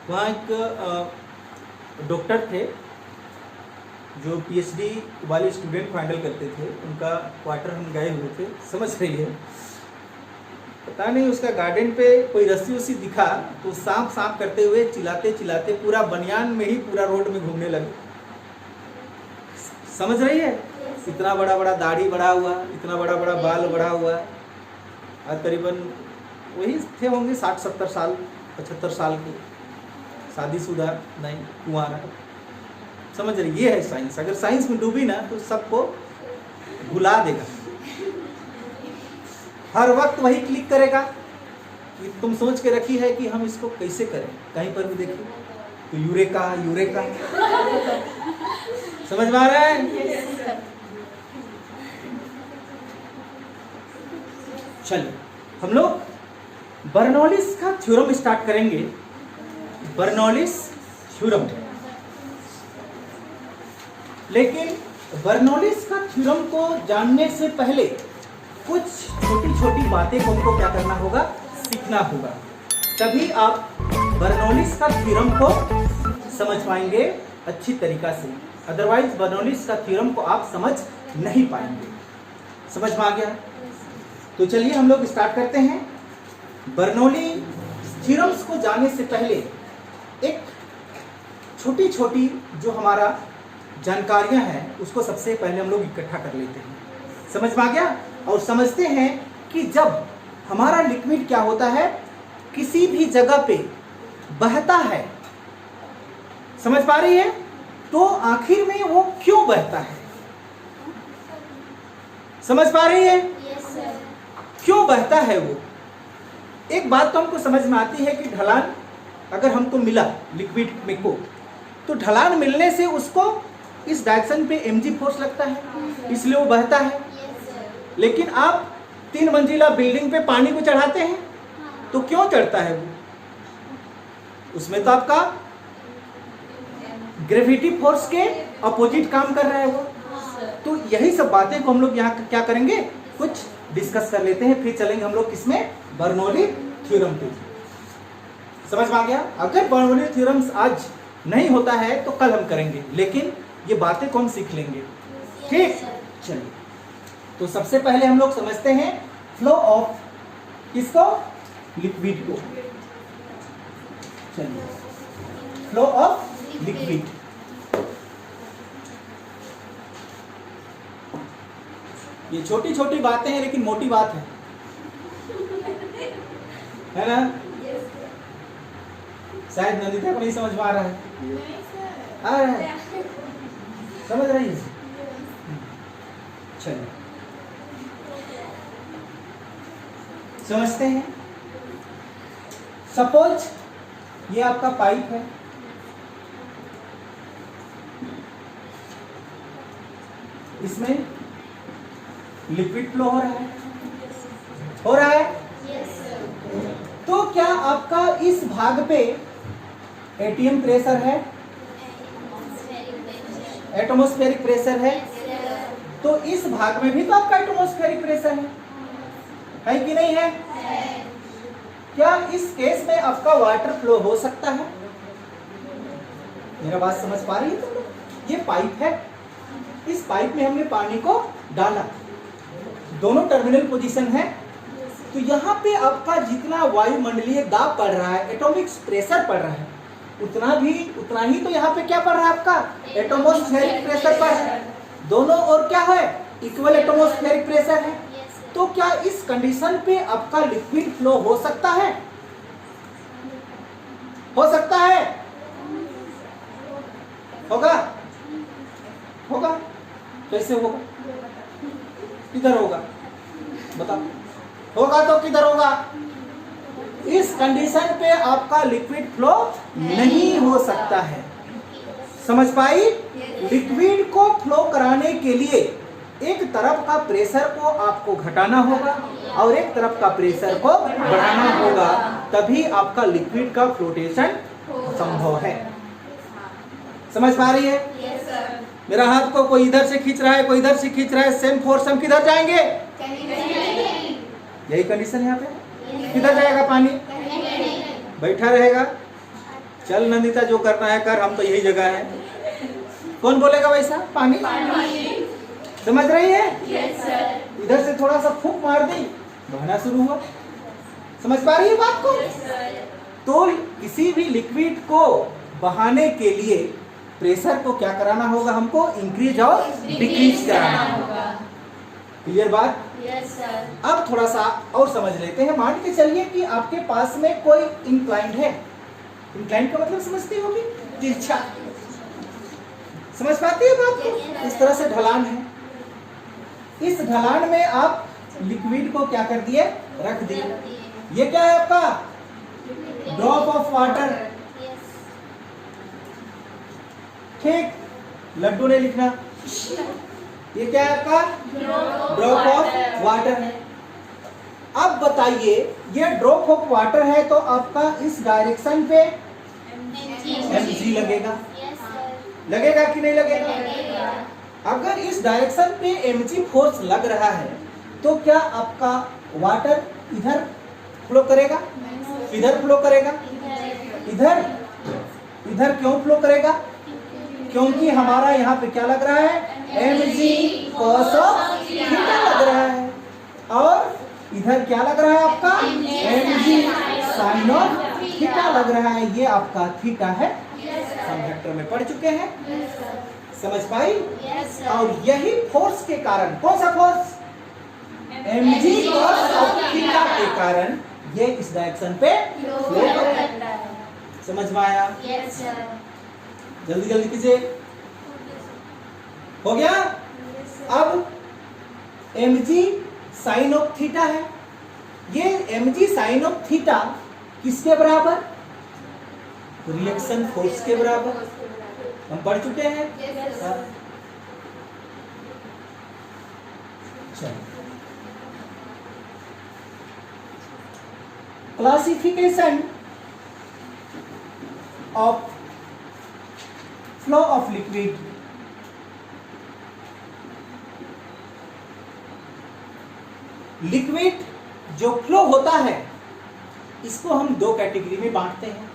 वहाँ एक डॉक्टर थे जो पीएचडी वाले स्टूडेंट को हैंडल करते थे, उनका क्वार्टर हम गए हुए थे। समझ रही है? पता नहीं उसका गार्डन पे कोई रस्सी उसी दिखा तो सांप सांप करते हुए चिल्लाते चिल्लाते पूरा बनियान में ही पूरा रोड में घूमने लगे। समझ रही है? इतना बड़ा बड़ा दाढ़ी बढ़ा हुआ, इतना बड़ा बड़ा बाल बढ़ा हुआ, और करीबन वही थे होंगे 60-70 साल 75 साल के, शादीशुदा नहीं, कुंवारा। समझ रही? ये है साइंस। अगर साइंस में डूबी ना तो सबको भुला देगा, हर वक्त वही क्लिक करेगा कि तुम सोच के रखी है कि हम इसको कैसे करें, कहीं पर भी देखिए तो यूरेका यूरेका। समझ में आ रहा है? चलिए हम लोग बर्नौलिस का थ्योरम स्टार्ट करेंगे। Bernoulli's theorem. लेकिन बर्नौलिस का थ्योरम को जानने से पहले कुछ छोटी छोटी बातें को हमको क्या करना होगा, सीखना होगा, तभी आप बर्नौलिस का थ्योरम को समझ पाएंगे अच्छी तरीका से। अदरवाइज बर्नौलिस का थ्योरम को आप समझ नहीं पाएंगे। समझ में आ गया? तो चलिए हम लोग स्टार्ट करते हैं। बर्नौली थ्योरम्स को जानने से पहले एक छोटी छोटी जो हमारा जानकारियां हैं उसको सबसे पहले हम लोग इकट्ठा कर लेते हैं। समझ में आ गया? और समझते हैं कि जब हमारा लिक्विड क्या होता है, किसी भी जगह पे बहता है, समझ पा रही है, तो आखिर में वो क्यों बहता है? समझ पा रही है? क्यों बहता है वो? एक बात तो हमको समझ में आती है कि ढलान अगर हमको मिला लिक्विड में को, तो ढलान मिलने से उसको इस डायरेक्शन पे mg फोर्स लगता है, इसलिए वो बहता है। लेकिन आप 3 मंजिला बिल्डिंग पे पानी को चढ़ाते हैं तो क्यों चढ़ता है वो? उसमें तो आपका ग्रेविटी फोर्स के अपोजिट काम कर रहा है वो। तो यही सब बातें को हम लोग यहाँ क्या करेंगे, कुछ डिस्कस कर लेते हैं, फिर चलेंगे हम लोग किसमें, बर्नौली थ्योरम पे। समझ में आ गया? अगर बर्नौली थ्योरम्स आज नहीं होता है तो कल हम करेंगे, लेकिन ये बातें को हम सीख लेंगे। ठीक, चलिए। तो सबसे पहले हम लोग समझते हैं फ्लो ऑफ किसको, लिक्विड को। चलिए, फ्लो ऑफ लिक्विड। ये छोटी छोटी बातें हैं लेकिन मोटी बात है ना? शायद नंदिता को नहीं समझ में आ रहा है। आ रहा है? समझ रही है? चलिए समझते हैं। सपोज ये आपका पाइप है, इसमें लिक्विड फ्लो हो रहा है, हो रहा है? तो क्या आपका इस भाग पे एटीएम प्रेशर है, एटमॉस्फेरिक प्रेशर है? तो इस भाग में भी तो आपका एटमॉस्फेरिक प्रेशर है कि नहीं है? क्या इस केस में आपका वाटर फ्लो हो सकता है? मेरा बात समझ पा रही है तुम लोग? ये पाइप है, इस पाइप में हमने पानी को डाला, दोनों टर्मिनल पोजीशन है, तो यहाँ पे आपका जितना वायुमंडलीय दाब बढ़ रहा है, एटॉमिक प्रेशर बढ़ रहा है, उतना ही तो यहाँ पे क्या पड़ रहा है आपका, एटमॉस्फेरिक प्रेशर बढ़ रहा है। दोनों और क्या है, इक्वल एटमॉस्फेरिक प्रेशर है। तो क्या इस कंडीशन पे आपका लिक्विड फ्लो हो सकता है? हो सकता है? होगा? होगा? कैसे होगा? किधर होगा बताओ? होगा तो किधर होगा? इस कंडीशन पे आपका लिक्विड फ्लो नहीं हो सकता है। समझ पाई? लिक्विड को फ्लो कराने के लिए एक तरफ का प्रेशर को आपको घटाना होगा और एक तरफ का प्रेशर को बढ़ाना होगा, तभी आपका लिक्विड का फ्लोटेशन संभव है। समझ पा रही है? मेरा हाथ को कोई इधर से खींच रहा है, कोई इधर से खींच रहा है, सेम फोर्स हम किधर जाएंगे? यही कंडीशन यहाँ पे। किधर जाएगा पानी? बैठा रहेगा। चल नंदिता जो करना है कर, हम तो यही जगह है। कौन बोलेगा वैसा? पानी। समझ रही है? इधर से थोड़ा सा फूंक मार दी, बहना शुरू हुआ। समझ पा रही है बात को? तो किसी भी लिक्विड को बहाने के लिए प्रेशर को क्या कराना होगा? हमको इंक्रीज और डिक्रीज कराना होगा। क्लियर बात? अब थोड़ा सा और समझ लेते हैं। मान के चलिए कि आपके पास में कोई इंक्लाइंड है। इंक्लाइंड का मतलब समझती होगी? तिरछा। समझ पाती है बात को? इस तरह से ढलान है। इस ढलान में आप लिक्विड को क्या कर दिए? रख दिए। ये क्या है आपका? Drop of water. ठीक, लड्डू ने लिखना। ये क्या है आपका? ड्रॉप ऑफ वाटर है। अब बताइए, ये ड्रॉप ऑफ वाटर है तो आपका इस डायरेक्शन पे mg लगेगा। लगेगा कि नहीं लगेगा? अगर इस डायरेक्शन पे mg फोर्स लग रहा है तो क्या आपका वाटर इधर फ्लो करेगा? इधर फ्लो करेगा? इधर इधर क्यों फ्लो करेगा? क्योंकि हमारा यहाँ पे क्या लग रहा है? mg cos ऑफ थीटा लग रहा है। और इधर क्या लग रहा है आपका? mg sin ऑफ थीटा लग रहा है। ये आपका थीटा है। हम वेक्टर में पढ़ चुके हैं। समझ पाई? और यही फोर्स के कारण, कौन सा force? mg cos of theta के कारण ये इस डायरेक्शन पे फ्लो करता है। समझ में आया? जल्दी जल्दी कीजिए। हो गया? अब mg साइन ऑफ थीटा है। ये mg साइन ऑफ थीटा किसके बराबर? रिएक्शन फोर्स के बराबर। हम पढ़ चुके हैं। Classification of flow of liquid. Liquid जो फ्लो होता है इसको हम दो कैटेगरी में बांटते हैं।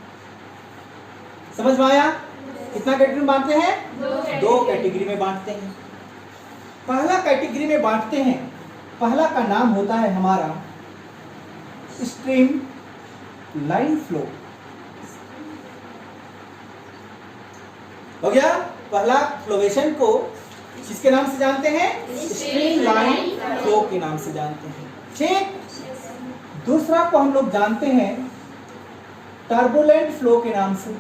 समझ में आया? कितना कैटेगरी में बांटते हैं? दो कैटेगरी में बांटते हैं। पहला कैटेगरी में बांटते हैं, पहला का नाम होता है हमारा स्ट्रीम लाइन फ्लो। हो गया? पहला फ्लोवेशन को किसके नाम से जानते हैं? स्ट्रीम लाइन फ्लो के नाम से जानते हैं। ठीक। दूसरा को हम लोग जानते हैं टर्बुलेंट फ्लो के नाम से।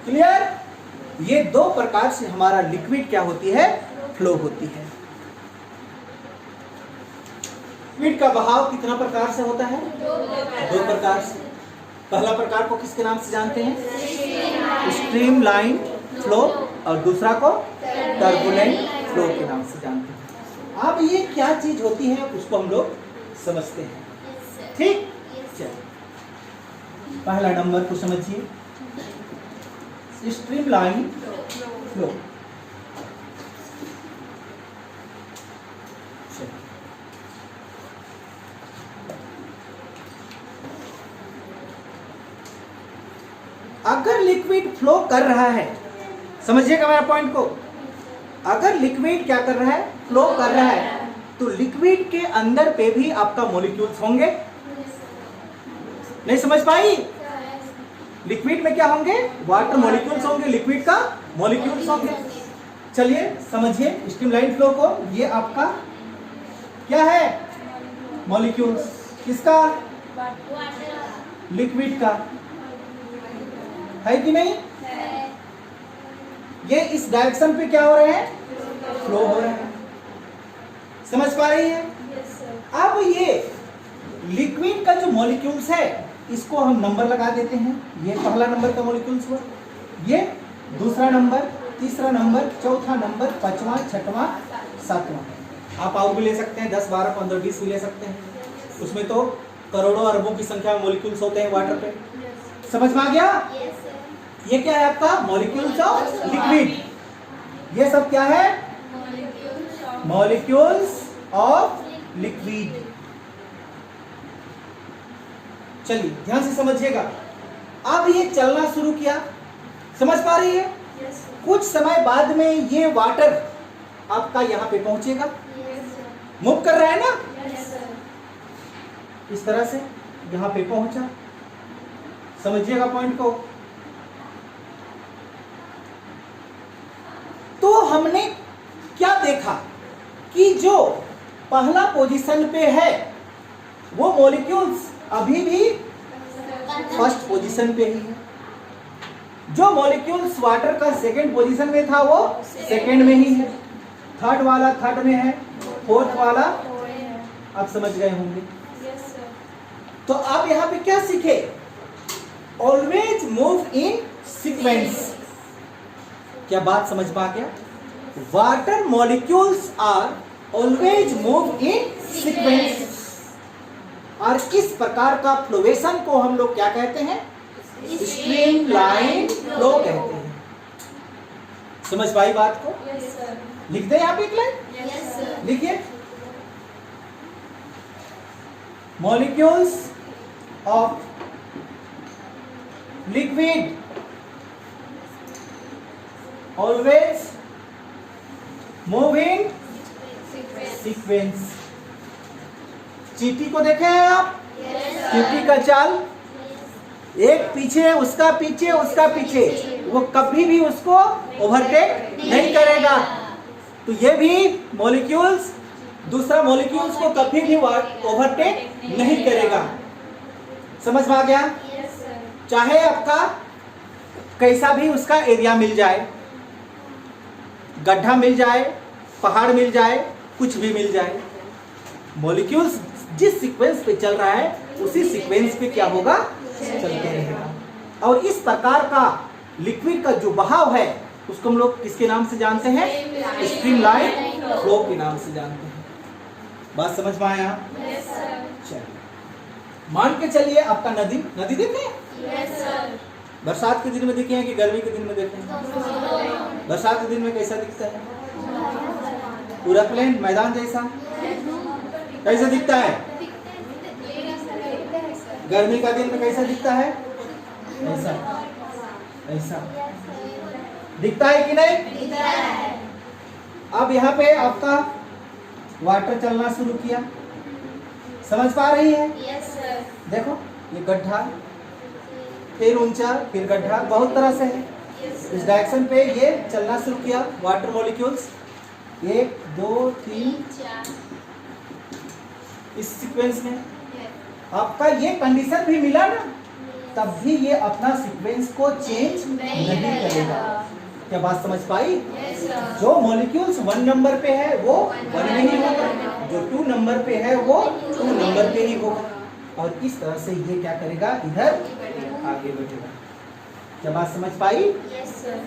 क्लियर? ये दो प्रकार से हमारा लिक्विड क्या होती है? फ्लो होती है। लिक्विड का बहाव कितना प्रकार से होता है? दो प्रकार से। पहला प्रकार को किसके नाम से जानते हैं? स्ट्रीम लाइन फ्लो, और दूसरा को टर्बुलेंट फ्लो के नाम से जानते हैं। अब ये क्या चीज होती है उसको हम लोग समझते हैं। ठीक? चलिए, पहला नंबर को समझिए, स्ट्रीम लाइन फ्लो। अगर लिक्विड फ्लो कर रहा है, समझिएगा मेरा पॉइंट को, अगर लिक्विड क्या कर रहा है, फ्लो कर रहा है, तो लिक्विड के अंदर पे भी आपका मॉलिक्यूल्स होंगे। नहीं समझ पाई? लिक्विड में क्या होंगे, वाटर मॉलिक्यूल्स होंगे, लिक्विड का मॉलिक्यूल्स होंगे। चलिए समझिए स्ट्रीमलाइन फ्लो को। ये आपका क्या है, मॉलिक्यूल्स, किसका, लिक्विड का, है कि नहीं? ये इस डायरेक्शन पे क्या हो रहे हैं, फ्लो हो रहे हैं। समझ पा रही है? अब ये लिक्विड का जो मॉलिक्यूल्स है इसको हम नंबर लगा देते हैं। ये पहला नंबर का मॉलिक्यूल्स हुआ, ये दूसरा नंबर, तीसरा नंबर, चौथा नंबर, पांचवा, छठवां, सातवां। आप और भी ले सकते हैं, 10, 12, 15, 20 भी ले सकते हैं। उसमें तो करोड़ों अरबों की संख्या में मॉलिक्यूल्स होते हैं वाटर पे। समझ में आ गया? ये क्या है आपका, मॉलिक्यूल्स ऑफ लिक्विड। ये सब क्या है, मॉलिक्यूल्स ऑफ लिक्विड। चलिए ध्यान से समझिएगा। अब ये चलना शुरू किया, समझ पा रही है? कुछ समय बाद में ये वाटर आपका यहाँ पे पहुंचेगा, मूव कर रहा है ना, इस तरह से यहाँ पे पहुंचा। समझिएगा पॉइंट को। तो हमने क्या देखा कि जो पहला पोजीशन पे है वो मॉलिक्यूल्स अभी भी फर्स्ट पोजीशन पे ही है। जो मॉलिक्यूल्स वाटर का सेकंड पोजीशन में था वो सेकंड में ही है, थर्ड वाला थर्ड में है, फोर्थ वाला, आप समझ गए होंगे। तो आप यहाँ पे क्या सीखे, ऑलवेज मूव इन सीक्वेंस। क्या बात समझ पा गया? Water molecules are always move in sequence. और इस प्रकार का फ्लोवेशन को हम लोग क्या कहते हैं, स्ट्रीमलाइन फ्लो कहते हैं। समझ पाई बात को? लिख दे यहाँ पे एक लाइन, लिखिए, molecules of liquid always move in sequence. चींटी को देखे हैं आप? चींटी का चाल, एक पीछे, उसका पीछे, उसका पीछे, वो कभी भी उसको ओवरटेक नहीं करेगा। तो ये भी मॉलिक्यूल्स दूसरा मॉलिक्यूल्स को कभी भी ओवरटेक नहीं करेगा। समझ में आ गया? चाहे आपका कैसा भी उसका एरिया मिल जाए, गड्ढा मिल जाए, पहाड़ मिल जाए, कुछ भी मिल जाए, मॉलिक्यूल्स जिस सीक्वेंस पे चल रहा है उसी सीक्वेंस पे क्या होगा, चलते रहेगा। और इस प्रकार का लिक्विड का जो बहाव है उसको हम लोग किसके नाम से जानते हैं, स्ट्रीमलाइन फ्लो के नाम से जानते हैं। बात समझ में आया? चलिए मान के चलिए आपका नदी, नदी देखे? बरसात के दिन में देखे हैं कि गर्मी के दिन में देखे हैं? बरसात के दिन में कैसा दिखता है, पूरा प्लेन मैदान जैसा कैसा दिखता है? गर्मी का दिन में कैसा दिखता है, ऐसा ऐसा दिखता है कि नहीं? दिखता है। अब यहाँ पे आपका वाटर चलना शुरू किया, समझ पा रही है? Yes sir. देखो ये गड्ढा, फिर ऊंचा, फिर गड्ढा, बहुत तरह से है। इस डायरेक्शन पे ये चलना शुरू किया वाटर मॉलिक्यूल्स, 1 2 3 इस सीक्वेंस में। आपका ये कंडीशन भी मिला ना, तब भी ये अपना सीक्वेंस को चेंज नहीं करेगा। क्या बात समझ पाई? जो मॉलिक्यूल्स 1 नंबर पे है वो 1 में ही होगा, जो 2 नंबर पे है वो 2 नंबर पे ही होगा, और इस तरह से ये क्या करेगा, इधर आगे बढ़ेगा। क्या बात समझ पाई?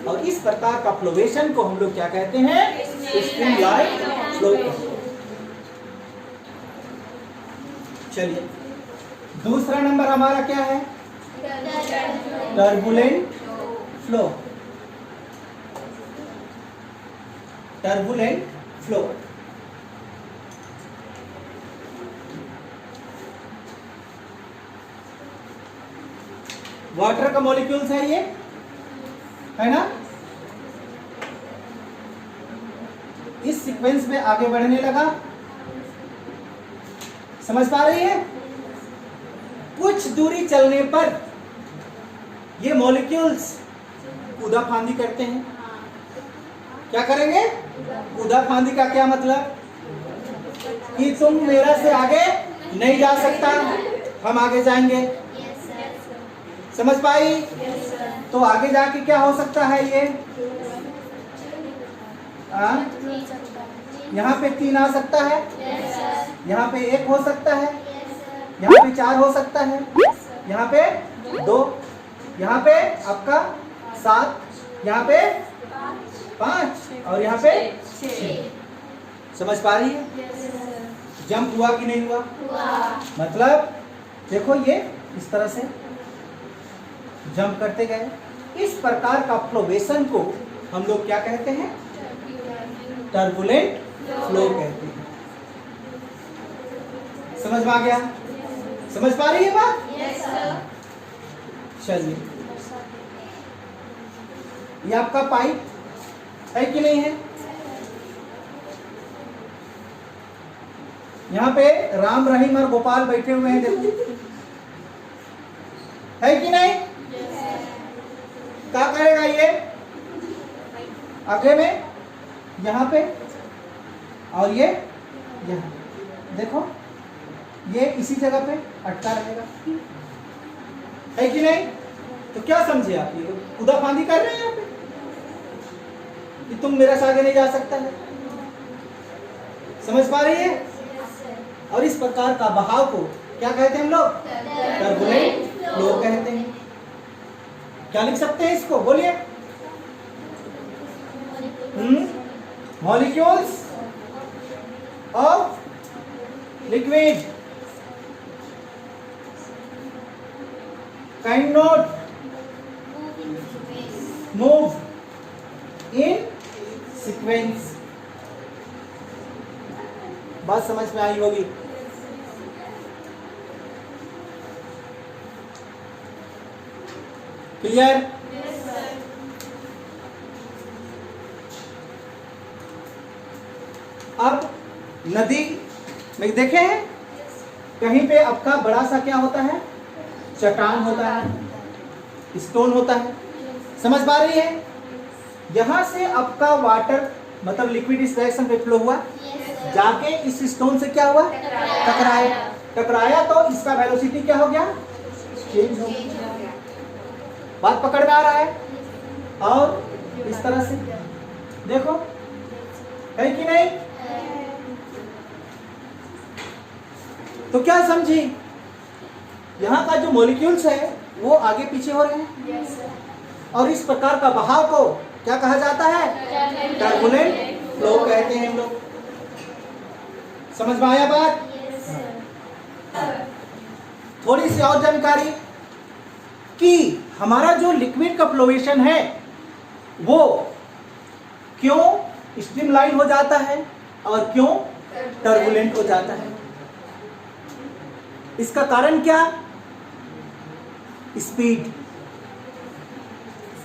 और इस प्रकार का फ्लोवेशन को हम लोग क्या कहते हैं, स्ट्रीमलाइन फ्लो। चलिए दूसरा नंबर हमारा क्या है, turbulent flow. Turbulent flow water का मॉलिक्यूल्स है ये, है ना। इस सीक्वेंस में आगे बढ़ने लगा, समझ पा रही है। कुछ दूरी चलने पर ये मॉलिक्यूल्स कूदा फांदी करते हैं। क्या करेंगे? कूदा फांदी का क्या मतलब? कि तुम मेरा से आगे नहीं जा सकता, हम आगे जाएंगे। समझ पाई? तो आगे जाके क्या हो सकता है ये? यहाँ पे 3 आ सकता है, यहाँ पे 1 हो सकता है, यहाँ पे 4 हो सकता है, यहाँ पे 2, यहाँ पे आपका 7, यहाँ पे 5 और यहाँ पे 6। समझ पा रही है? जंप हुआ कि नहीं हुआ? मतलब देखो ये इस तरह से जंप करते गए। इस प्रकार का फ्लोवेशन को हम लोग क्या कहते हैं? टर्बुलेंट फ्लो कहते हैं। समझ में आ गया? समझ पा रही है बात? Yes sir. चलिए, ये आपका पाइप है कि नहीं है? यहाँ पे राम, रहीम और गोपाल बैठे हुए हैं, देखो, है कि नहीं? क्या करेगा ये? आगे में यहाँ पे और ये यहाँ, देखो ये इसी जगह पे अटका रहेगा, है कि नहीं? तो क्या समझे आप? ये कूदा फांदी कर रहे हैं यहाँ पे कि तुम मेरे से आगे नहीं जा सकता है। समझ पा रही है? और इस प्रकार का बहाव को क्या कहते हैं हम लोग? टर्बुलेंट फ्लो कहते हैं। क्या लिख सकते हैं इसको? बोलिए। Molecules of liquid can not move in sequence. बात समझ में आई होगी? क्लियर? अब नदी में देखे हैं कहीं पे आपका बड़ा सा क्या होता है? चट्टान होता है, स्टोन होता है। समझ पा रही है? यहां से आपका वाटर मतलब लिक्विड इस डायरेक्शन पे फ्लो हुआ, जाके इस स्टोन से क्या हुआ? टकराया तो इसका वेलोसिटी क्या हो गया? चेंज हो गया। बात पकड़ में आ रहा है? और इस तरह से देखो, है कि नहीं? तो क्या समझी? यहाँ का जो मॉलिक्यूल्स है वो आगे पीछे हो रहे हैं, और इस प्रकार का बहाव को क्या कहा जाता है? टर्बुलेंट फ्लो कहते हैं हम लोग। समझ में आया बात? थोड़ी सी और जानकारी कि हमारा जो लिक्विड का फ्लोवेशन है वो क्यों स्ट्रीमलाइन हो जाता है और क्यों टर्बुलेंट हो जाता है। इसका कारण क्या? स्पीड।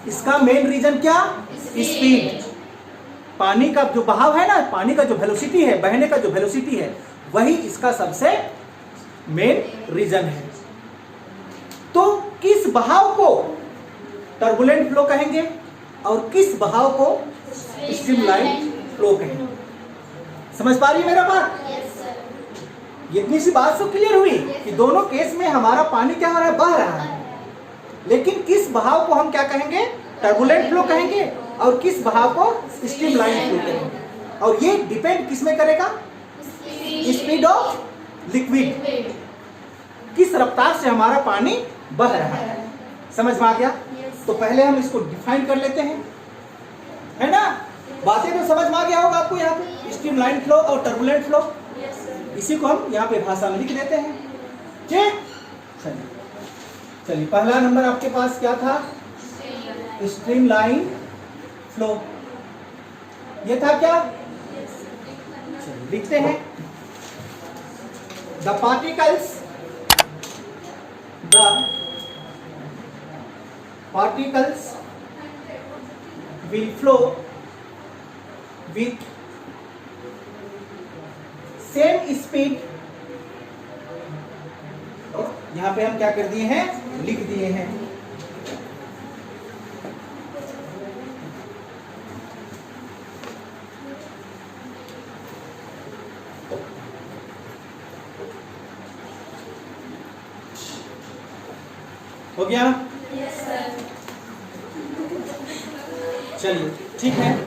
इसका मेन रीजन क्या? स्पीड। पानी का जो बहाव है ना, पानी का जो वेलोसिटी है, बहने का जो वेलोसिटी है, वही इसका सबसे मेन रीजन है। तो किस बहाव को टर्बुलेंट फ्लो कहेंगे और किस बहाव को स्ट्रीमलाइन फ्लो कहेंगे? समझ पा रही है मेरा बात? ये इतनी सी बात तो क्लियर हुई कि दोनों केस में हमारा पानी क्या हो रहा है? बह रहा है। लेकिन किस बहाव को हम क्या कहेंगे? टर्बुलेंट फ्लो कहेंगे, और किस बहाव को स्ट्रीमलाइन फ्लो कहेंगे। और ये डिपेंड किस में करेगा? स्पीड ऑफ लिक्विड, किस रफ्तार से हमारा पानी बह रहा है। समझ में आ गया? तो पहले हम इसको डिफाइन कर लेते हैं, है ना? बातें तो समझ में आ गया होगा आपको। यहाँ पे स्ट्रीमलाइन फ्लो और टर्बुलेंट फ्लो, इसी को हम यहाँ पे भाषा में लिख देते हैं। ठीक, चलिए चलिए, पहला नंबर आपके पास क्या था? Streamline flow. ये था क्या? चलिए लिखते हैं। The particles particles will flow with same speed। यहां पे हम क्या कर दिए हैं, लिख दिए हैं। हो गया? Yes sir. चलिए ठीक है।